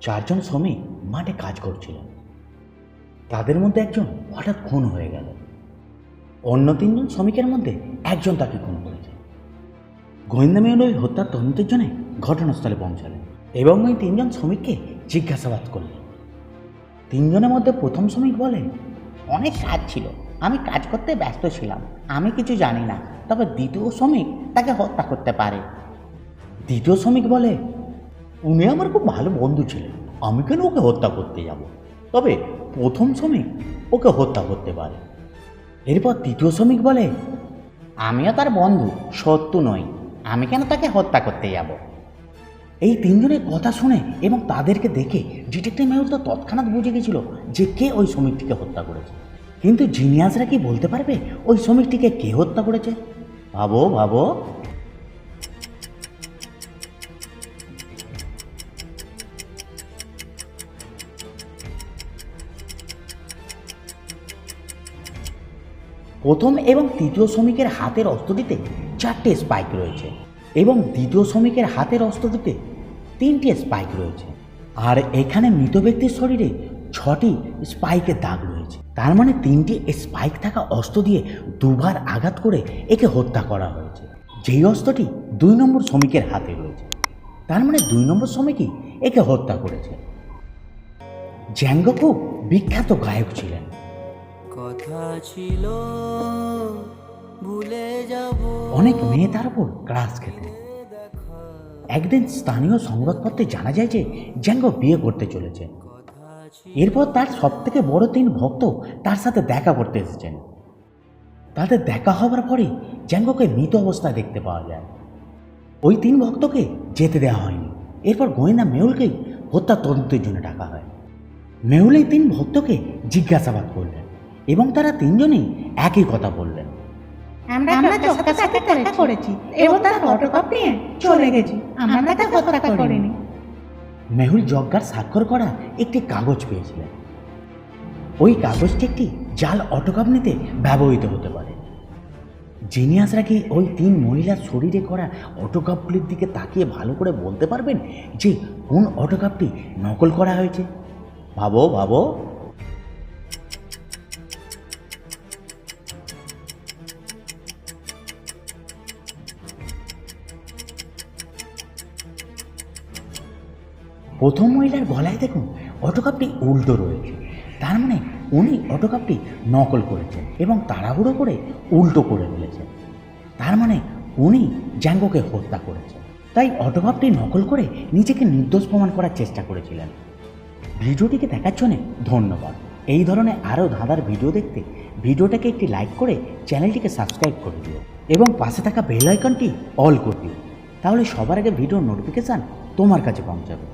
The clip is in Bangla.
চারজন শ্রমিক মাঠে কাজ করছিলেন। তাদের মধ্যে একজন হঠাৎ খুন হয়ে গেল। অন্য তিনজন শ্রমিকের মধ্যে একজন তাকে খুন করেছে। গোয়েন্দা মেহুল ওই হত্যার তদন্তের জন্য ঘটনাস্থলে পৌঁছালেন এবং ওই তিনজন শ্রমিককে জিজ্ঞাসাবাদ করলেন। তিনজনের মধ্যে প্রথম শ্রমিক বলে, অনেক কাজ ছিল, আমি কাজ করতে ব্যস্ত ছিলাম, আমি কিছু জানি না, তবে দ্বিতীয় শ্রমিক তাকে হত্যা করতে পারে। দ্বিতীয় শ্রমিক বলে, উনি আমার খুব ভালো বন্ধু ছিলেন, আমি কেন ওকে হত্যা করতে যাব, তবে প্রথম শ্রমিক ওকে হত্যা করতে পারে। এরপর তৃতীয় শ্রমিক বলে, আমিও তার বন্ধু, শত্রু নই, আমি কেন তাকে হত্যা করতে যাব। এই তিনজনের কথা শুনে এবং তাদেরকে দেখে ডিটেকটিভ মেহুল তো তৎক্ষণাৎ বুঝে গেছিল যে কে ওই শ্রমিকটিকে হত্যা করেছে। কিন্তু জিনিয়াসরা কি বলতে পারবে ওই শ্রমিকটিকে কে হত্যা করেছে? ভাবো ভাবো। প্রথম এবং তৃতীয় শ্রমিকের হাতের অস্ত্রটিতে 4টে স্পাইক রয়েছে এবং দ্বিতীয় শ্রমিকের হাতের অস্ত্রটিতে 3টে স্পাইক রয়েছে। আর এখানে মৃত ব্যক্তির শরীরে 6টি স্পাইকের দাগ রয়েছে। তার মানে 3টি স্পাইক থাকা অস্ত্র দিয়ে দুবার আঘাত করে একে হত্যা করা হয়েছে। যেই অস্ত্রটি 2 নম্বর শ্রমিকের হাতে রয়েছে, তার মানে 2 নম্বর শ্রমিকই একে হত্যা করেছে। জ্যাঙ্গো খুব বিখ্যাত গায়ক ছিলেন। কথা ছিল ভুলে যাব, অনেক মেয়ে তার উপর ক্রাশ খেতেন। একদিন স্থানীয় সংবাদপত্রে জানা যায় যে জ্যাঙ্গো বিয়ে করতে চলেছে। এরপর তার সবথেকে বড় 3 ভক্ত তার সাথে দেখা করতে এসেছেন। তাদের দেখা হবার পরে জ্যাঙ্গোকে মৃত অবস্থায় দেখতে পাওয়া যায়। ওই 3 ভক্তকে যেতে দেওয়া হয়নি। এরপর গোয়েন্দা মেহুলকেই হত্যা তদন্তের জন্য ডাকা হয়। মেহুল এই 3 ভক্তকে জিজ্ঞাসাবাদ করলেন এবং তারা 3 জনেই একই কথা বললেন। আমরা চোখের সাথে দেখা করেছি এবং তার ফটোকপি নিয়ে চলে গেছি, আমরা তাকে হত্যা করিনি। মেহুল যজ্ঞার স্বাক্ষর করা একটি কাগজ পেয়েছিলেন। ওই কাগজটি একটি জাল অটোগ্রাফ নিতে ব্যবহৃত হতে পারে। জিনিয়াসরা কি ওই 3 মহিলার শরীরে করা অটোগ্রাফগুলির দিকে তাকিয়ে ভালো করে বলতে পারবেন যে কোন অটোগ্রাফটি নকল করা হয়েছে? ভাবো ভাবো। প্রথম মহিলার গলায় দেখুন অটোগ্রাফটি উল্টো রয়েছে, তার মানে উনি অটোগ্রাফটি নকল করেছেন এবং তাড়াহুড়ো করে উল্টো করে ফেলেছেন। তার মানে উনি জ্যাঙ্গোকে হত্যা করেছেন। তাই অটোগ্রাফটি নকল করে নিজেকে নির্দোষ প্রমাণ করার চেষ্টা করেছিলেন। ভিডিওটিকে দেখার জন্য ধন্যবাদ। এই ধরনের আরও ধাঁধার ভিডিও দেখতে ভিডিওটাকে একটি লাইক করে চ্যানেলটিকে সাবস্ক্রাইব করে দিও এবং পাশে থাকা বেল আইকনটি অল করে দিও, তাহলে সবার আগে ভিডিওর নোটিফিকেশান তোমার কাছে পৌঁছাবে।